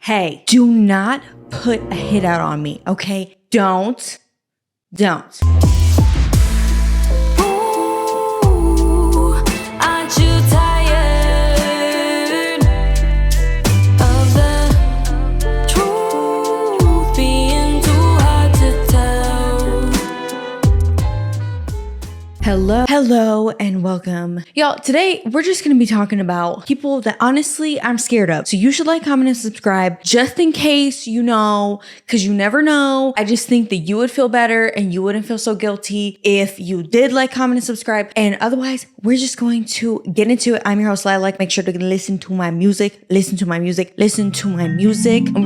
Hey, do not put a hit out on me, okay? Don't. Hello, and welcome. Y'all, today we're just gonna be talking about people that honestly I'm scared of. So you should like, comment, and subscribe just in case you know, because you never know. I just think that you would feel better and you wouldn't feel so guilty if you did like, comment, and subscribe. And otherwise, we're just going to get into it. I'm your host, Lila. Make sure to listen to my music, and we're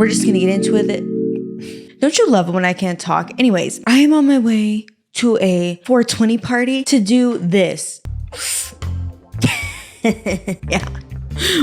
just gonna get into it. Don't you love it when I can't talk? Anyways, I am on my way to a 420 party to do this. Yeah.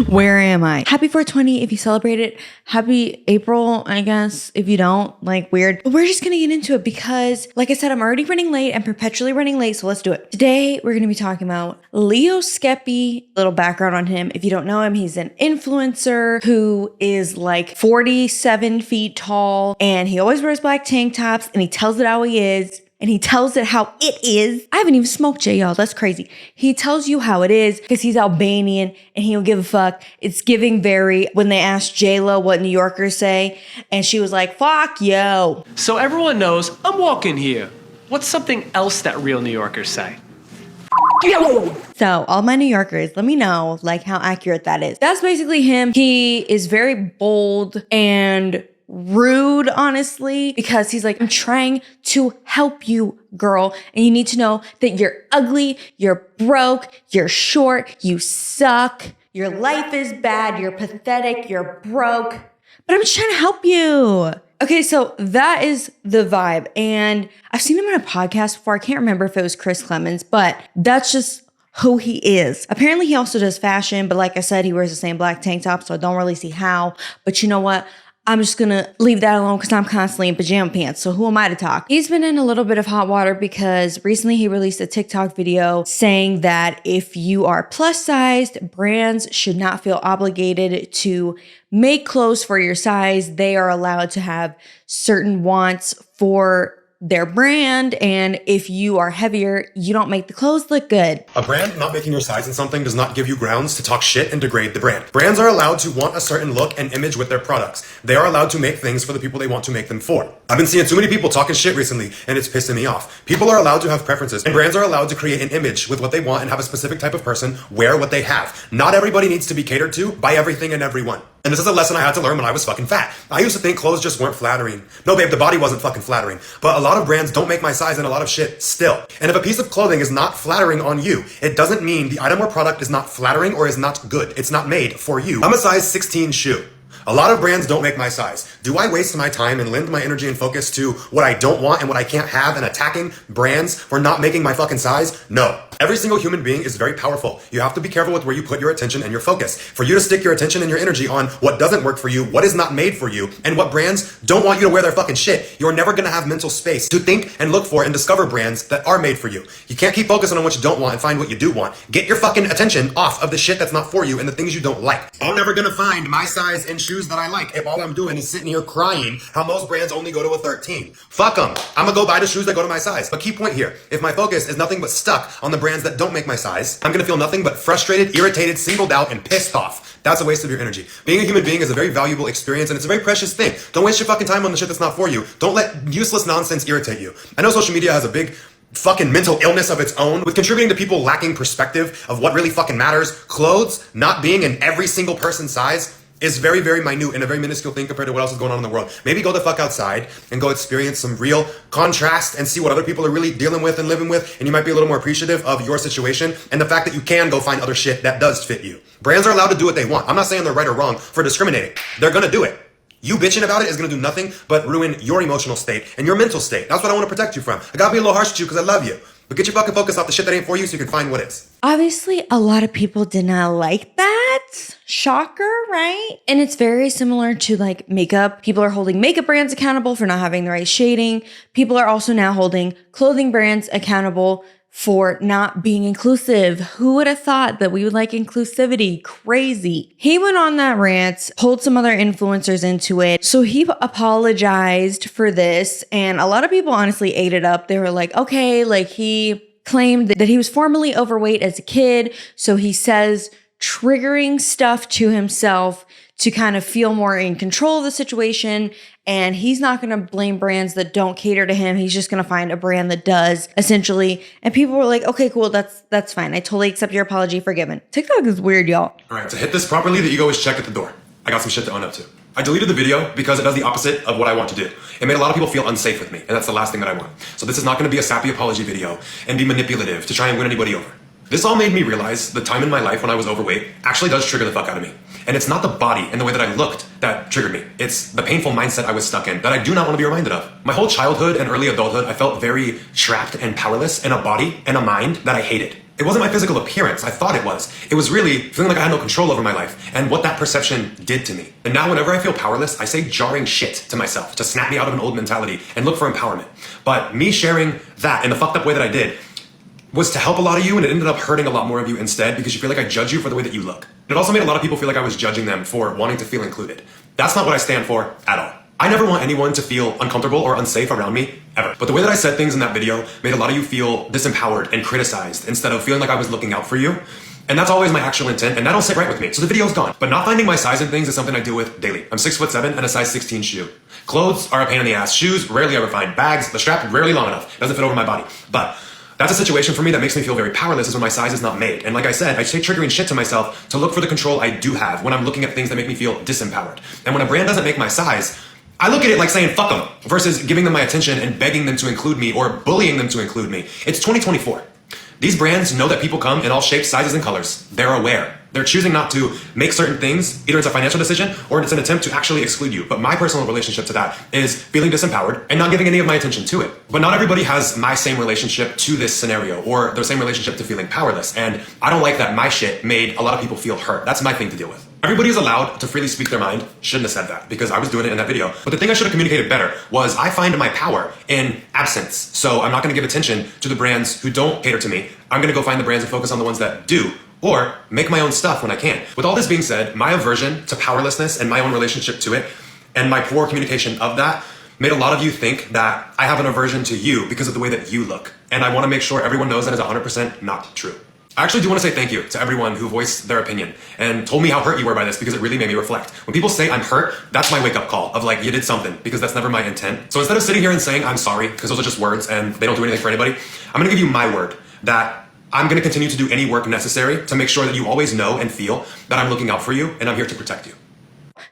Where am I? Happy 420 if you celebrate it. Happy April, I guess, if you don't. Like, weird. But we're just gonna get into it because, like I said, I'm already running late. I'm perpetually running late, so let's do it. Today, we're gonna be talking about Leo Skepi. Little background on him. If you don't know him, he's an influencer who is like 47 feet tall, and he always wears black tank tops, and he tells it how he is. And he tells it how it is. I haven't even smoked J, y'all. That's crazy. He tells you how it is because he's Albanian and he don't give a fuck. It's giving very, when they asked J-Lo what New Yorkers say, and she was like, fuck yo. So everyone knows I'm walking here. What's something else that real New Yorkers say? So all my New Yorkers, let me know like how accurate that is. That's basically him. He is very bold and rude, honestly, because he's like, I'm trying to help you, girl. And you need to know that you're ugly, you're broke, you're short, you suck, your life is bad, you're pathetic, you're broke, but I'm just trying to help you. Okay, so that is the vibe. And I've seen him on a podcast before. I can't remember if it was Chris Clemens, but that's just who he is. Apparently he also does fashion, but like I said, he wears the same black tank top, so I don't really see how. But you know what? I'm just gonna leave that alone because I'm constantly in pajama pants. So who am I to talk? He's been in a little bit of hot water because recently he released a TikTok video saying that if you are plus sized, brands should not feel obligated to make clothes for your size. They are allowed to have certain wants for their brand, and if you are heavier, you don't make the clothes look good. A brand not making your size in something does not give you grounds to talk shit and degrade the brand. Brands are allowed to want a certain look and image with their products. They are allowed to make things for the people they want to make them for. I've been seeing too many people talking shit recently, and it's pissing me off. People are allowed to have preferences, and brands are allowed to create an image with what they want and have a specific type of person wear what they have. Not everybody needs to be catered to by everything and everyone. And this is a lesson I had to learn when I was fucking fat. I used to think clothes just weren't flattering. No, babe, the body wasn't fucking flattering. But a lot of brands don't make my size in a lot of shit still. And if a piece of clothing is not flattering on you, it doesn't mean the item or product is not flattering or is not good. It's not made for you. I'm a size 16 shoe. A lot of brands don't make my size. Do I waste my time and lend my energy and focus to what I don't want and what I can't have and attacking brands for not making my fucking size? No. Every single human being is very powerful. You have to be careful with where you put your attention and your focus. For you to stick your attention and your energy on what doesn't work for you, what is not made for you, and what brands don't want you to wear their fucking shit, you're never gonna have mental space to think and look for and discover brands that are made for you. You can't keep focusing on what you don't want and find what you do want. Get your fucking attention off of the shit that's not for you and the things you don't like. I'm never gonna find my size in shoes that I like if all I'm doing is sitting here crying how most brands only go to a 13. Fuck them. I'm gonna go buy the shoes that go to my size. But key point here, if my focus is nothing but stuck on the brands that don't make my size, I'm gonna feel nothing but frustrated, irritated, singled out, and pissed off. That's a waste of your energy. Being a human being is a very valuable experience, and it's a very precious thing. Don't waste your fucking time on the shit that's not for you. Don't let useless nonsense irritate you. I know social media has a big fucking mental illness of its own with contributing to people lacking perspective of what really fucking matters. Clothes not being in every single person's size is very, very minute and a very minuscule thing compared to what else is going on in the world. Maybe go the fuck outside and go experience some real contrast and see what other people are really dealing with and living with, and you might be a little more appreciative of your situation and the fact that you can go find other shit that does fit you. Brands are allowed to do what they want. I'm not saying they're right or wrong for discriminating. They're gonna do it. You bitching about it is gonna do nothing but ruin your emotional state and your mental state. That's what I wanna protect you from. I gotta be a little harsh with you because I love you. But get your fucking focus off the shit that ain't for you so you can find what is. Obviously, a lot of people did not like that. Shocker, right? And it's very similar to like makeup. People are holding makeup brands accountable for not having the right shading. People are also now holding clothing brands accountable for not being inclusive. Who would have thought that we would like inclusivity? Crazy. He went on that rant, pulled some other influencers into it. So he apologized for this. And a lot of people honestly ate it up. They were like, okay, like he claimed that he was formerly overweight as a kid. So he says triggering stuff to himself to kind of feel more in control of the situation. And he's not going to blame brands that don't cater to him. He's just going to find a brand that does, essentially. And people were like, okay, cool. That's fine. I totally accept your apology, forgiven. TikTok is weird, y'all. All right, to hit this properly, the ego is checked at the door. I got some shit to own up to. I deleted the video because it does the opposite of what I want to do. It made a lot of people feel unsafe with me, and that's the last thing that I want. So this is not going to be a sappy apology video and be manipulative to try and win anybody over. This all made me realize the time in my life when I was overweight actually does trigger the fuck out of me. And it's not the body and the way that I looked that triggered me. It's the painful mindset I was stuck in that I do not want to be reminded of. My whole childhood and early adulthood, I felt very trapped and powerless in a body and a mind that I hated. It wasn't my physical appearance, I thought it was. It was really feeling like I had no control over my life and what that perception did to me. And now whenever I feel powerless, I say jarring shit to myself to snap me out of an old mentality and look for empowerment. But me sharing that in the fucked up way that I did was to help a lot of you, and it ended up hurting a lot more of you instead because you feel like I judge you for the way that you look. It also made a lot of people feel like I was judging them for wanting to feel included. That's not what I stand for at all. I never want anyone to feel uncomfortable or unsafe around me, ever. But the way that I said things in that video made a lot of you feel disempowered and criticized instead of feeling like I was looking out for you. And that's always my actual intent, and that don't sit right with me. So the video's gone. But not finding my size in things is something I deal with daily. I'm 6'7" and a size 16 shoe. Clothes are a pain in the ass. Shoes, rarely ever find. Bags, the strap, rarely long enough. It doesn't fit over my body. But that's a situation for me that makes me feel very powerless is when my size is not made. And like I said, I take triggering shit to myself to look for the control I do have when I'm looking at things that make me feel disempowered. And when a brand doesn't make my size, I look at it like saying fuck them versus giving them my attention and begging them to include me or bullying them to include me. It's 2024. These brands know that people come in all shapes, sizes, and colors. They're aware. They're choosing not to make certain things, either it's a financial decision or it's an attempt to actually exclude you. But my personal relationship to that is feeling disempowered and not giving any of my attention to it. But not everybody has my same relationship to this scenario or their same relationship to feeling powerless. And I don't like that my shit made a lot of people feel hurt. That's my thing to deal with. Everybody is allowed to freely speak their mind. Shouldn't have said that because I was doing it in that video. But the thing I should have communicated better was I find my power in absence. So I'm not going to give attention to the brands who don't cater to me. I'm going to go find the brands and focus on the ones that do, or make my own stuff when I can. With all this being said, my aversion to powerlessness and my own relationship to it and my poor communication of that made a lot of you think that I have an aversion to you because of the way that you look. And I want to make sure everyone knows that is 100% not true. I actually do want to say thank you to everyone who voiced their opinion and told me how hurt you were by this because it really made me reflect. When people say I'm hurt, that's my wake-up call of like, you did something, because that's never my intent. So instead of sitting here and saying I'm sorry, because those are just words and they don't do anything for anybody, I'm going to give you my word that I'm going to continue to do any work necessary to make sure that you always know and feel that I'm looking out for you and I'm here to protect you.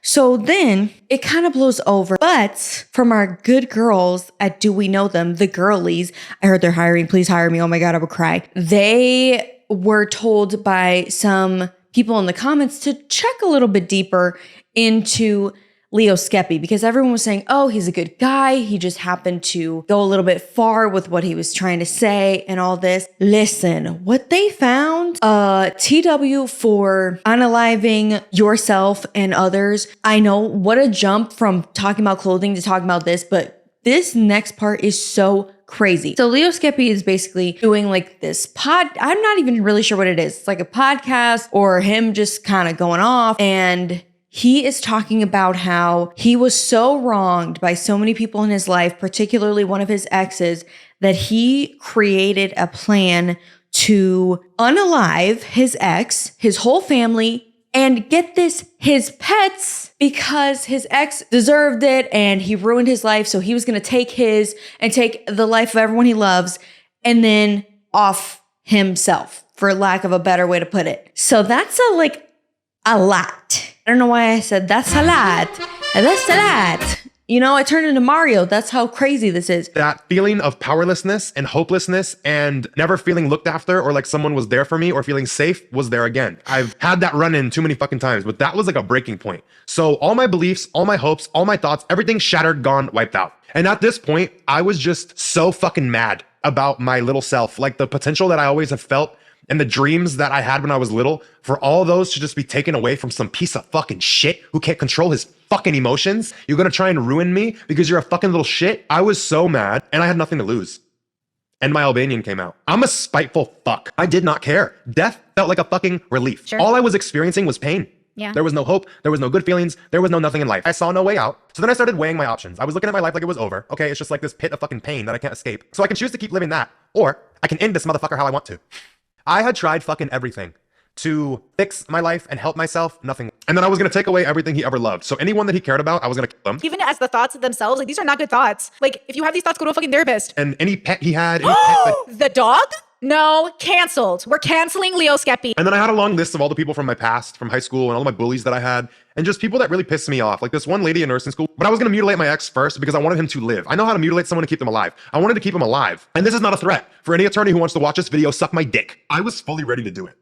So then it kind of blows over. But from our good girls at Do We Know Them, the girlies, I heard they're hiring, please hire me. Oh my God, I would cry. They were told by some people in the comments to check a little bit deeper into Leo Skepi because everyone was saying, oh, he's a good guy. He just happened to go a little bit far with what he was trying to say and all this. Listen, what they found, TW for unaliving yourself and others. I know what a jump from talking about clothing to talking about this, but this next part is so crazy. So Leo Skepi is basically doing like this I'm not even really sure what it is. It's like a podcast or him just kind of going off, and he is talking about how he was so wronged by so many people in his life, particularly one of his exes, that he created a plan to unalive his ex, his whole family, and get this, his pets, because his ex deserved it and he ruined his life. So he was going to take his and take the life of everyone he loves and then off himself, for lack of a better way to put it. So that's a lot. I don't know why I said that's a lot. That's a lot. You know, I turned into Mario. That's how crazy this is. That feeling of powerlessness and hopelessness and never feeling looked after or like someone was there for me or feeling safe was there again. I've had that run in too many fucking times, but that was like a breaking point. So all my beliefs, all my hopes, all my thoughts, everything shattered, gone, wiped out. And at this point, I was just so fucking mad about my little self, like the potential that I always have felt and the dreams that I had when I was little, for all those to just be taken away from some piece of fucking shit who can't control his fucking emotions. You're gonna try and ruin me because you're a fucking little shit. I was so mad and I had nothing to lose. and my Albanian came out. I'm a spiteful fuck. I did not care. Death felt like a fucking relief. Sure. All I was experiencing was pain. Yeah. There was no hope. There was no good feelings. There was no nothing in life. I saw no way out. So then I started weighing my options. I was looking at my life like it was over. Okay, it's just like this pit of fucking pain that I can't escape. So I can choose to keep living that, or I can end this motherfucker how I want to. I had tried fucking everything to fix my life and help myself, nothing. And then I was gonna take away everything he ever loved. So anyone that he cared about, I was gonna kill them. Even as the thoughts themselves, like these are not good thoughts. Like if you have these thoughts, go to a fucking therapist. And any pet he had, any pet that The dog? No, canceled. We're canceling Leo Skepi. And then I had a long list of all the people from my past, from high school, and all my bullies that I had, and just people that really pissed me off. Like this one lady in nursing school, but I was gonna mutilate my ex first because I wanted him to live. I know how to mutilate someone to keep them alive. I wanted to keep him alive. And this is not a threat. For any attorney who wants to watch this video, suck my dick. I was fully ready to do it.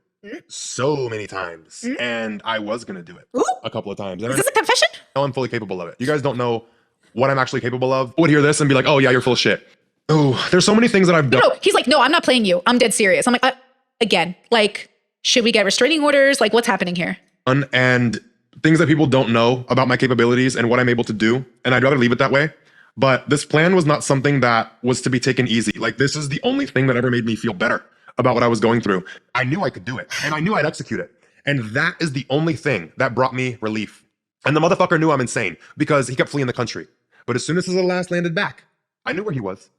So many times. And I was gonna do it a couple of times. And Is this a confession? I know I'm fully capable of it. You guys don't know what I'm actually capable of. I would hear this and be like, oh yeah, you're full of shit. Oh, there's so many things that I've done. No, he's like, no, I'm not playing you. I'm dead serious. I'm like, again, like, should we get restraining orders? Like, what's happening here? And things that people don't know about my capabilities and what I'm able to do. And I'd rather leave it that way. But this plan was not something that was to be taken easy. Like, this is the only thing that ever made me feel better about what I was going through. I knew I could do it, and I knew I'd execute it. And that is the only thing that brought me relief. And the motherfucker knew I'm insane because he kept fleeing the country. But as soon as his little ass landed back, I knew where he was.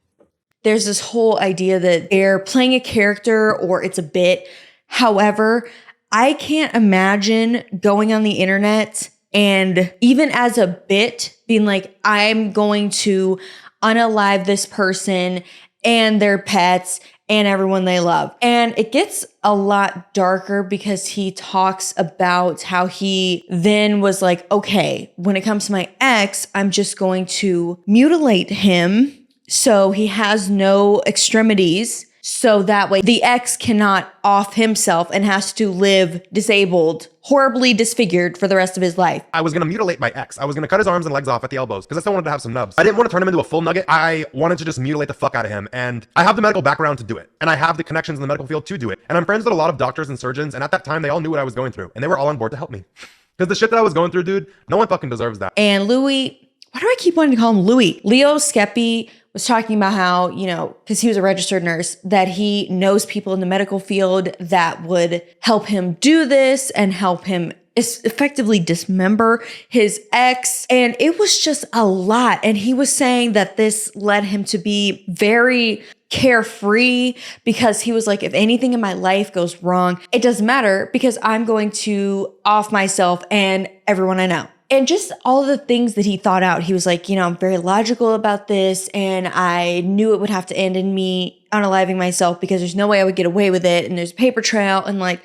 There's this whole idea that they're playing a character or it's a bit. However, I can't imagine going on the internet and even as a bit being like, I'm going to unalive this person and their pets and everyone they love. And it gets a lot darker because he talks about how he then was like, okay, when it comes to my ex, I'm just going to mutilate him so he has no extremities. So that way the ex cannot off himself and has to live disabled, horribly disfigured for the rest of his life. I was going to mutilate my ex. I was going to cut his arms and legs off at the elbows because I still wanted to have some nubs. I didn't want to turn him into a full nugget. I wanted to just mutilate the fuck out of him. And I have the medical background to do it. And I have the connections in the medical field to do it. And I'm friends with a lot of doctors and surgeons. And at that time, they all knew what I was going through. And they were all on board to help me. Because the shit that I was going through, dude, no one fucking deserves that. And Louis, why do I keep wanting to call him Louis? Leo Skepi was talking about how, you know, because he was a registered nurse, that he knows people in the medical field that would help him do this and help him effectively dismember his ex. And it was just a lot. And he was saying that this led him to be very carefree because he was like, if anything in my life goes wrong, it doesn't matter because I'm going to off myself and everyone I know. And just all the things that he thought out. He was like, you know, I'm very logical about this. And I knew it would have to end in me unaliving myself because there's no way I would get away with it. And there's a paper trail. And like,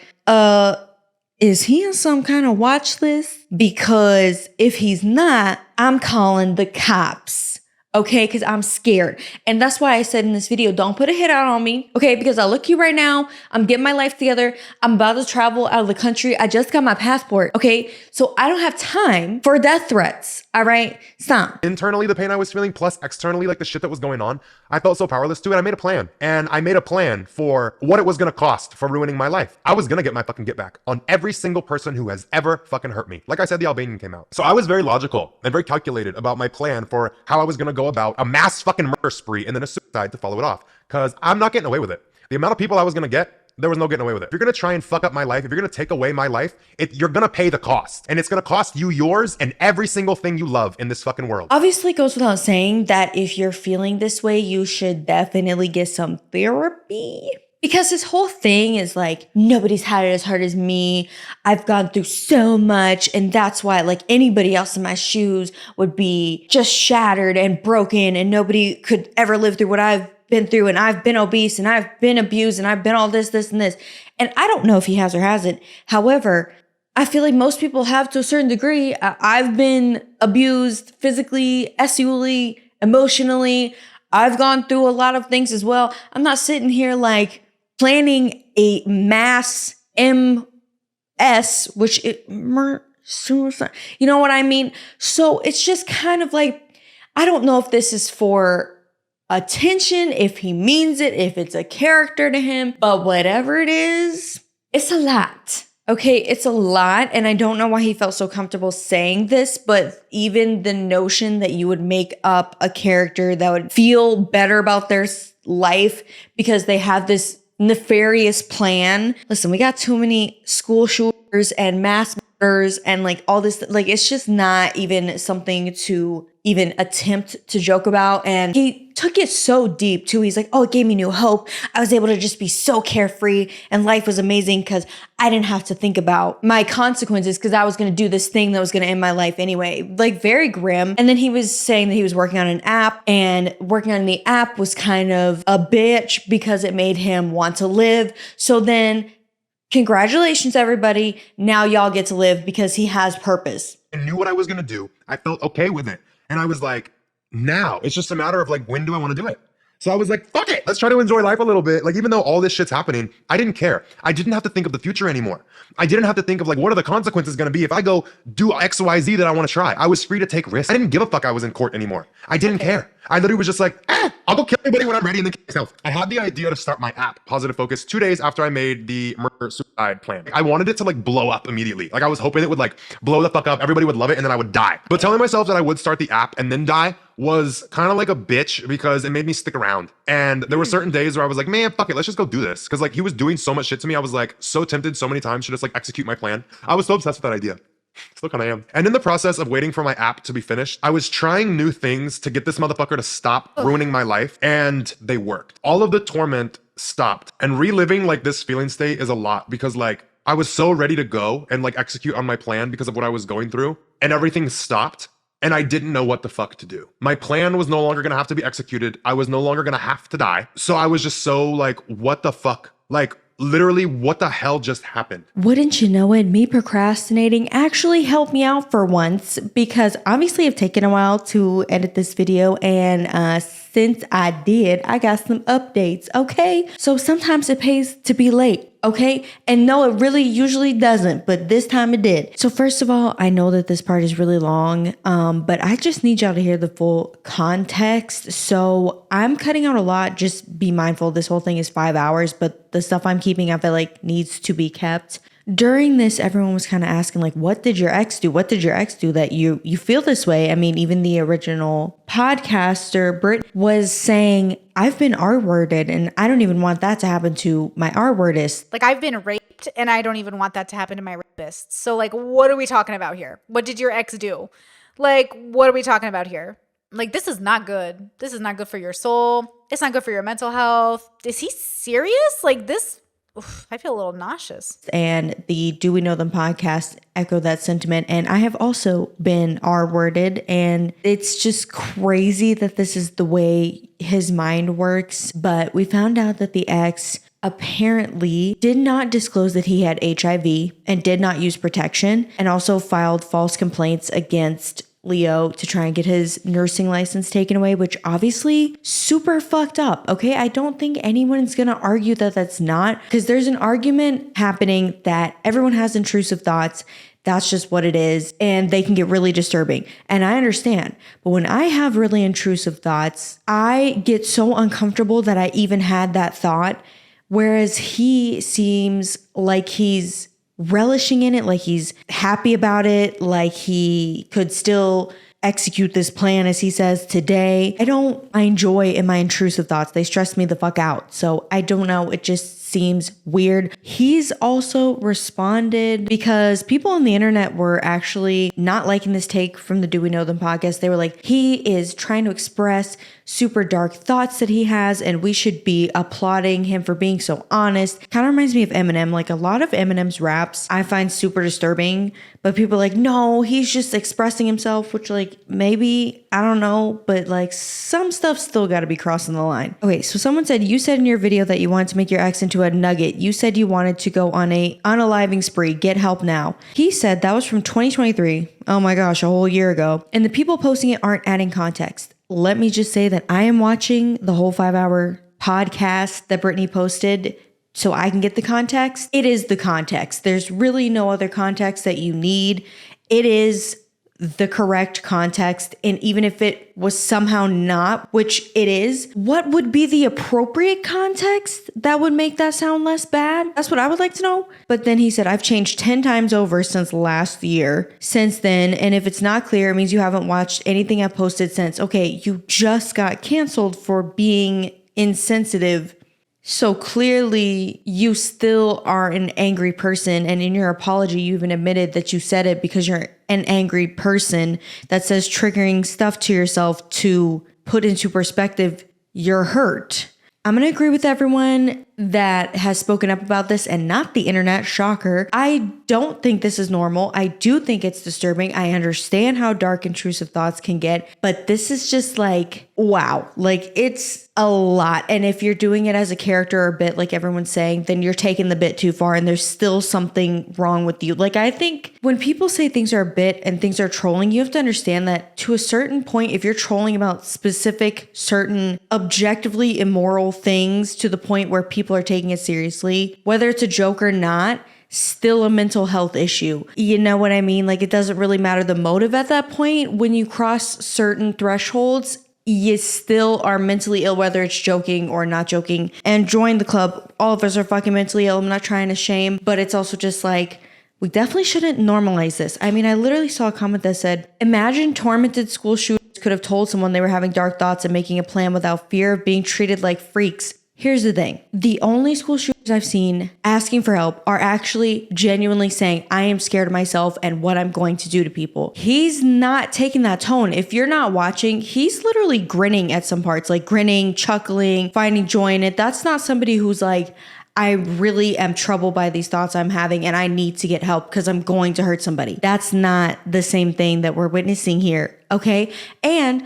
is he on some kind of watch list? Because if he's not, I'm calling the cops. Okay, because I'm scared. And that's why I said in this video, don't put a hit out on me. Okay, because I look you right now. I'm getting my life together. I'm about to travel out of the country. I just got my passport. Okay, so I don't have time for death threats. All right, stop. Internally, the pain I was feeling, plus externally, like the shit that was going on, I felt so powerless to it. I made a plan. And I made a plan for what it was going to cost for ruining my life. I was going to get my fucking get back on every single person who has ever fucking hurt me. Like I said, the Albanian came out. So I was very logical and very calculated about my plan for how I was going to go about a mass fucking murder spree and then a suicide to follow it off. Because I'm not getting away with it. The amount of people I was going to get, there was no getting away with it. If you're going to try and fuck up my life, if you're going to take away my life, you're going to pay the cost. And it's going to cost you yours and every single thing you love in this fucking world. Obviously, it goes without saying that if you're feeling this way, you should definitely get some therapy. Because his whole thing is like, nobody's had it as hard as me. I've gone through so much. And that's why like anybody else in my shoes would be just shattered and broken. And nobody could ever live through what I've been through. And I've been obese and I've been abused and I've been all this, this, and this. And I don't know if he has or hasn't. However, I feel like most people have to a certain degree. I've been abused physically, sexually, emotionally. I've gone through a lot of things as well. I'm not sitting here like planning a mass MS, which suicide, you know what I mean? So it's just kind of like, I don't know if this is for attention, if he means it, if it's a character to him, but whatever it is, it's a lot. Okay, it's a lot, and I don't know why he felt so comfortable saying this, but even the notion that you would make up a character that would feel better about life because they have this nefarious plan. Listen, we got too many school shooters and mass murders and like all this, like it's just not even something to even attempt to joke about. And he took it so deep too. He's like, oh, it gave me new hope. I was able to just be so carefree and life was amazing because I didn't have to think about my consequences because I was going to do this thing that was going to end my life anyway. Like very grim. And then he was saying that he was working on an app, and working on the app was kind of a bitch because it made him want to live. So then congratulations, everybody. Now y'all get to live because he has purpose. I knew what I was going to do. I felt okay with it. And I was like, now it's just a matter of like, when do I want to do it? So I was like, fuck it. Let's try to enjoy life a little bit. Like, even though all this shit's happening, I didn't care. I didn't have to think of the future anymore. I didn't have to think of like, what are the consequences going to be if I go do X, Y, Z that I want to try? I was free to take risks. I didn't give a fuck I was in court anymore. I didn't care. I literally was just like, I'll go kill anybody when I'm ready and then kill myself. I had the idea to start my app, Positive Focus, 2 days after I made the murder suicide plan. I wanted it to like blow up immediately. Like I was hoping it would like blow the fuck up. Everybody would love it and then I would die. But telling myself that I would start the app and then die was kind of like a bitch because it made me stick around. And there were certain days where I was like, man, fuck it, let's just go do this. Cause like he was doing so much shit to me. I was like so tempted so many times to just like execute my plan. I was so obsessed with that idea. Still kind of am. And in the process of waiting for my app to be finished, I was trying new things to get this motherfucker to stop ruining my life. And they worked. All of the torment stopped. And reliving like this feeling state is a lot because like I was so ready to go and like execute on my plan because of what I was going through. And everything stopped. And I didn't know what the fuck to do. My plan was no longer gonna have to be executed. I was no longer gonna have to die. So I was just so like, what the fuck? Like, literally, what the hell just happened? Wouldn't you know it, me procrastinating actually helped me out for once because obviously it's taken a while to edit this video, and since I did, I got some updates, okay? So sometimes it pays to be late. Okay. And no, it really usually doesn't, but this time it did. So first of all, I know that this part is really long, but I just need y'all to hear the full context. So I'm cutting out a lot. Just be mindful. This whole thing is 5 hours, but the stuff I'm keeping, I feel like needs to be kept. During this, everyone was kind of asking like, what did your ex do? What did your ex do that you feel this way? I mean, even the original podcaster, Britt, was saying, I've been R-worded and I don't even want that to happen to my R-wordist. Like, I've been raped and I don't even want that to happen to my rapists. So like, what are we talking about here? What did your ex do? Like, what are we talking about here? Like, this is not good. This is not good for your soul. It's not good for your mental health. Is he serious? Like this? Oof, I feel a little nauseous. And the Do We Know Them podcast echoed that sentiment. And I have also been R-worded, and it's just crazy that this is the way his mind works. But we found out that the ex apparently did not disclose that he had HIV and did not use protection, and also filed false complaints against Leo to try and get his nursing license taken away, which obviously super fucked up. Okay. I don't think anyone's going to argue that that's not, because there's an argument happening that everyone has intrusive thoughts. That's just what it is. And they can get really disturbing. And I understand. But when I have really intrusive thoughts, I get so uncomfortable that I even had that thought. Whereas he seems like he's relishing in it, like he's happy about it, like he could still execute this plan, as he says, today. I don't find joy in my intrusive thoughts. They stress me the fuck out. So I don't know. It just seems weird. He's also responded because people on the internet were actually not liking this take from the Do We Know Them podcast. They were like, he is trying to express super dark thoughts that he has, and we should be applauding him for being so honest. Kind of reminds me of Eminem. Like, a lot of Eminem's raps I find super disturbing, but people are like, no, he's just expressing himself, which like maybe, I don't know, but like some stuff still got to be crossing the line. Okay, so someone said, you said in your video that you wanted to make your ex into a nugget. You said you wanted to go on a unaliving spree. Get help now. He said that was from 2023. Oh my gosh, a whole year ago. And the people posting it aren't adding context. Let me just say that I am watching the whole 5-hour podcast that Brittany posted so I can get the context. It is the context. There's really no other context that you need. It is the correct context. And even if it was somehow not, which it is, what would be the appropriate context that would make that sound less bad? That's what I would like to know. But then he said, I've changed 10 times over since last year. Since then, and if it's not clear, it means you haven't watched anything I've posted since. Okay, you just got canceled for being insensitive. So clearly you still are an angry person. And in your apology, you even admitted that you said it because you're an angry person. That says triggering stuff to yourself to put into perspective your hurt. I'm going to agree with everyone that has spoken up about this and not the internet. Shocker. I don't think this is normal. I do think it's disturbing. I understand how dark intrusive thoughts can get, but this is just like, wow, like it's a lot. And if you're doing it as a character or a bit, like everyone's saying, then you're taking the bit too far and there's still something wrong with you. Like I think when people say things are a bit and things are trolling, you have to understand that to a certain point, if you're trolling about specific, certain objectively immoral things to the point where people are taking it seriously, whether it's a joke or not, still a mental health issue. You know what I mean? Like it doesn't really matter the motive at that point. When you cross certain thresholds, you still are mentally ill, whether it's joking or not joking. And join the club. All of us are fucking mentally ill. I'm not trying to shame, but it's also just like, we definitely shouldn't normalize this. I mean, I literally saw a comment that said, imagine tormented school shooters could have told someone they were having dark thoughts and making a plan without fear of being treated like freaks. Here's the thing. The only school shooters I've seen asking for help are actually genuinely saying, I am scared of myself and what I'm going to do to people. He's not taking that tone. If you're not watching, he's literally grinning at some parts, like grinning, chuckling, finding joy in it. That's not somebody who's like, I really am troubled by these thoughts I'm having and I need to get help because I'm going to hurt somebody. That's not the same thing that we're witnessing here. Okay. And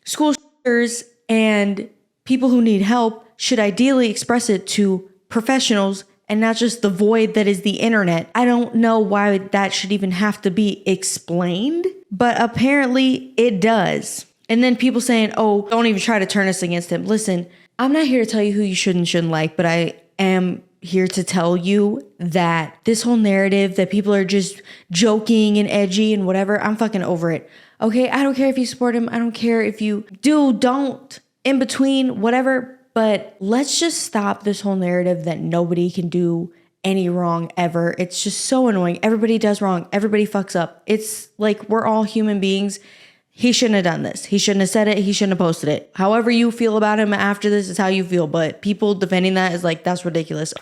school shooters and people who need help should ideally express it to professionals and not just the void that is the internet. I don't know why that should even have to be explained, but apparently it does. And then people saying, oh, don't even try to turn us against him. Listen, I'm not here to tell you who you should and shouldn't like, but I am here to tell you that this whole narrative that people are just joking and edgy and whatever, I'm fucking over it. Okay, I don't care if you support him. I don't care if you do, don't, in between, whatever. But let's just stop this whole narrative that nobody can do any wrong ever. It's just so annoying. Everybody does wrong. Everybody fucks up. It's like we're all human beings. He shouldn't have done this. He shouldn't have said it. He shouldn't have posted it. However you feel about him after this is how you feel. But people defending that is like, that's ridiculous.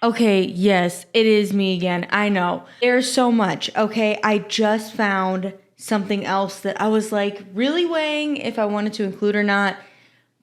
Okay, yes, it is me again. I know. There's so much. Okay, I just found something else that I was like really weighing if I wanted to include or not.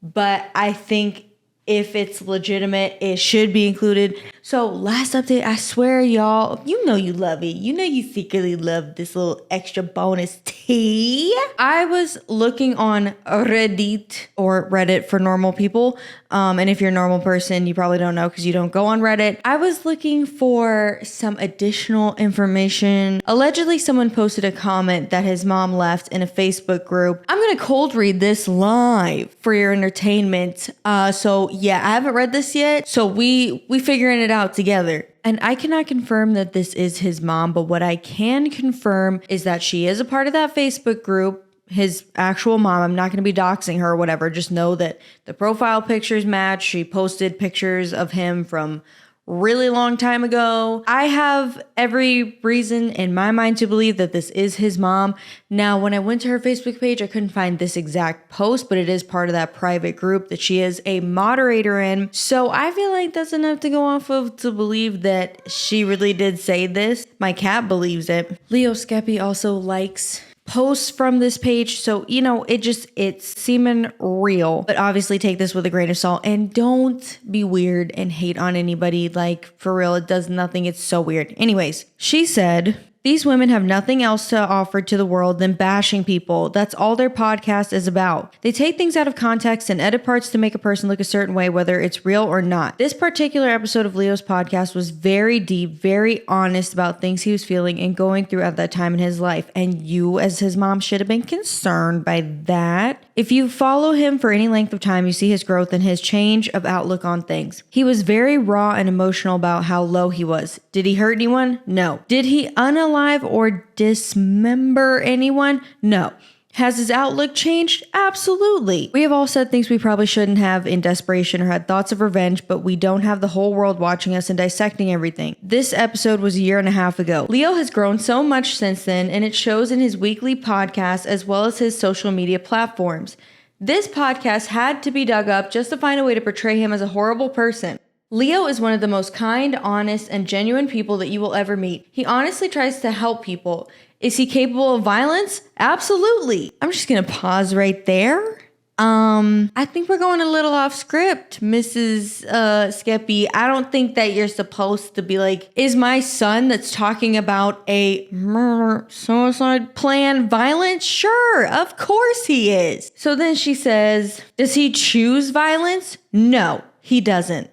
But I think if it's legitimate, it should be included. So last update, I swear y'all, you know you love it. You know you secretly love this little extra bonus tea. I was looking on Reddit or Reddit for normal people. And if you're a normal person, you probably don't know because you don't go on Reddit. I was looking for some additional information. Allegedly, someone posted a comment that his mom left in a Facebook group. I'm going to cold read this live for your entertainment. So yeah, I haven't read this yet. So we figuring it out together. And I cannot confirm that this is his mom, but what I can confirm is that she is a part of that Facebook group. His actual mom. I'm not going to be doxing her or whatever. Just know that the profile pictures match. She posted pictures of him from really long time ago. I have every reason in my mind to believe that this is his mom. Now, when I went to her Facebook page, I couldn't find this exact post, but it is part of that private group that she is a moderator in. So I feel like that's enough to go off of to believe that she really did say this. My cat believes it. Leo Skepi also likes posts from this page. So, you know, it's seeming real, but obviously take this with a grain of salt and don't be weird and hate on anybody. Like for real, it does nothing. It's so weird. Anyways, she said, these women have nothing else to offer to the world than bashing people. That's all their podcast is about. They take things out of context and edit parts to make a person look a certain way, whether it's real or not. This particular episode of Leo's podcast was very deep, very honest about things he was feeling and going through at that time in his life. And you, as his mom, should have been concerned by that. If you follow him for any length of time, you see his growth and his change of outlook on things. He was very raw and emotional about how low he was. Did he hurt anyone? No. Did he unalive or dismember anyone? No. Has his outlook changed? Absolutely. We have all said things we probably shouldn't have in desperation or had thoughts of revenge, but we don't have the whole world watching us and dissecting everything. This episode was a year and a half ago. Leo has grown so much since then, and it shows in his weekly podcast as well as his social media platforms. This podcast had to be dug up just to find a way to portray him as a horrible person. Leo is one of the most kind, honest, and genuine people that you will ever meet. He honestly tries to help people. Is he capable of violence? Absolutely. I'm just gonna pause right there. I think we're going a little off script, Mrs. Skepi. I don't think that you're supposed to be like, is my son that's talking about a murder, suicide plan violent? Sure, of course he is. So then she says, does he choose violence? No, he doesn't.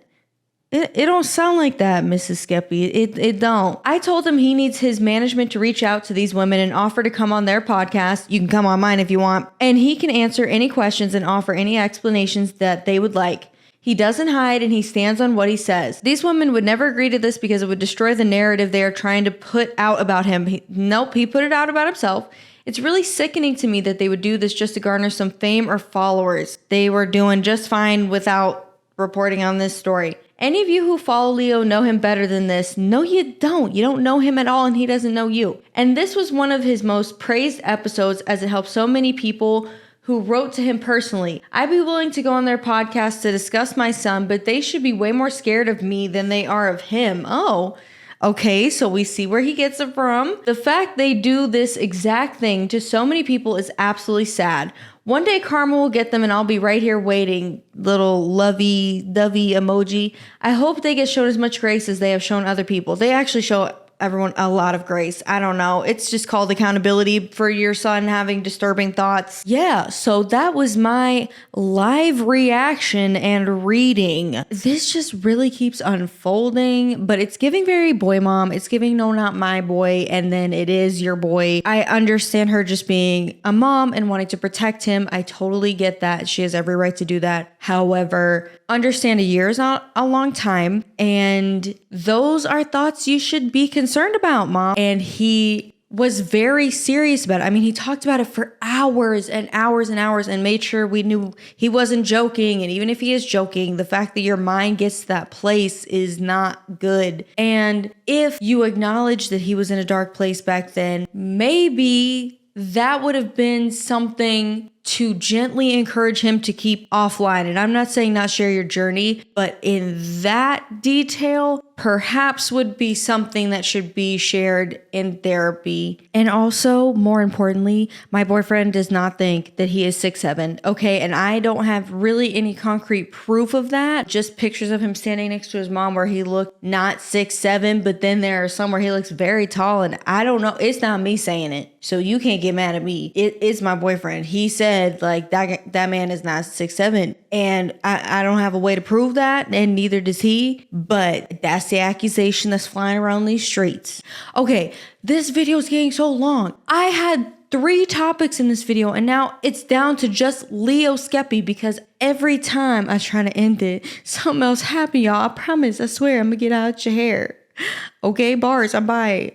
It don't sound like that, Mrs. Skepi. It don't. I told him he needs his management to reach out to these women and offer to come on their podcast. You can come on mine if you want. And he can answer any questions and offer any explanations that they would like. He doesn't hide and he stands on what he says. These women would never agree to this because it would destroy the narrative they are trying to put out about him. Nope, he put it out about himself. It's really sickening to me that they would do this just to garner some fame or followers. They were doing just fine without reporting on this story. Any of you who follow Leo know him better than this. No, you don't. You don't know him at all and he doesn't know you. And this was one of his most praised episodes as it helped so many people who wrote to him personally. I'd be willing to go on their podcast to discuss my son, but they should be way more scared of me than they are of him. Oh, okay, so we see where he gets it from. The fact they do this exact thing to so many people is absolutely sad. One day karma will get them and I'll be right here waiting. Little lovey-dovey emoji. I hope they get shown as much grace as they have shown other people. They actually show everyone a lot of grace. I don't know. It's just called accountability for your son having disturbing thoughts. Yeah, so that was my live reaction and reading. This just really keeps unfolding, but it's giving very boy mom. It's giving no, not my boy, and then it is your boy. I understand her just being a mom and wanting to protect him. I totally get that. She has every right to do that. However, understand a year is not a long time, and those are thoughts you should be concerned about, mom. And he was very serious about it. I mean, he talked about it for hours and hours and hours and made sure we knew he wasn't joking. And even if he is joking, the fact that your mind gets to that place is not good. And if you acknowledge that he was in a dark place back then, maybe that would have been something to gently encourage him to keep offline. And I'm not saying not share your journey, but in that detail, perhaps would be something that should be shared in therapy. And also, more importantly, my boyfriend does not think that he is 6'7". Okay, and I don't have really any concrete proof of that. Just pictures of him standing next to his mom where he looked not 6'7", but then there are some where he looks very tall. And I don't know. It's not me saying it. So you can't get mad at me. It is my boyfriend. He said like that man is not 6'7", and I don't have a way to prove that, and neither does he, but that's the accusation that's flying around these streets. Okay, this video is getting so long. I had 3 topics in this video, and now it's down to just Leo Skepi because every time I try to end it, something else happen, y'all. I promise, I swear, I'm gonna get out your hair. Okay, bars, I'm by.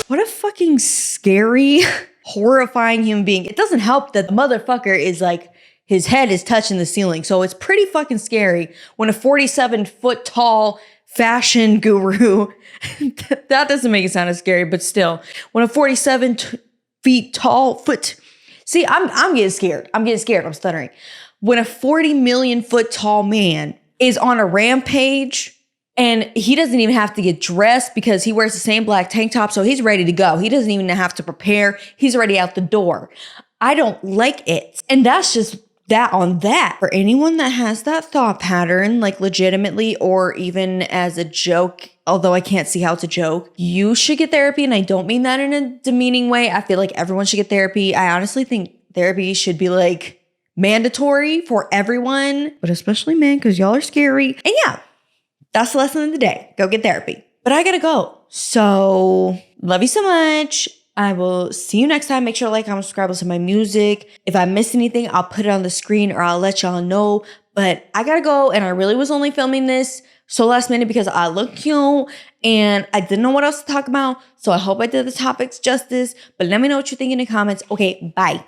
What a fucking scary, horrifying human being. It doesn't help that the motherfucker is like, his head is touching the ceiling. So it's pretty fucking scary when a 47-foot tall fashion guru, that doesn't make it sound as scary, but still, when a 47 feet tall foot, see, I'm getting scared. I'm stuttering. When a 40 million foot tall man is on a rampage, and he doesn't even have to get dressed because he wears the same black tank top. So he's ready to go. He doesn't even have to prepare. He's already out the door. I don't like it. And that's just that on that. For anyone that has that thought pattern, like legitimately or even as a joke, although I can't see how it's a joke, you should get therapy. And I don't mean that in a demeaning way. I feel like everyone should get therapy. I honestly think therapy should be like mandatory for everyone, but especially men because y'all are scary. And yeah. That's the lesson of the day. Go get therapy. But I gotta go. So, love you so much. I will see you next time. Make sure to like, comment, subscribe, listen to my music. If I missed anything, I'll put it on the screen or I'll let y'all know. But I gotta go, and I really was only filming this so last minute because I look cute and I didn't know what else to talk about. So I hope I did the topics justice. But let me know what you think in the comments. Okay, bye.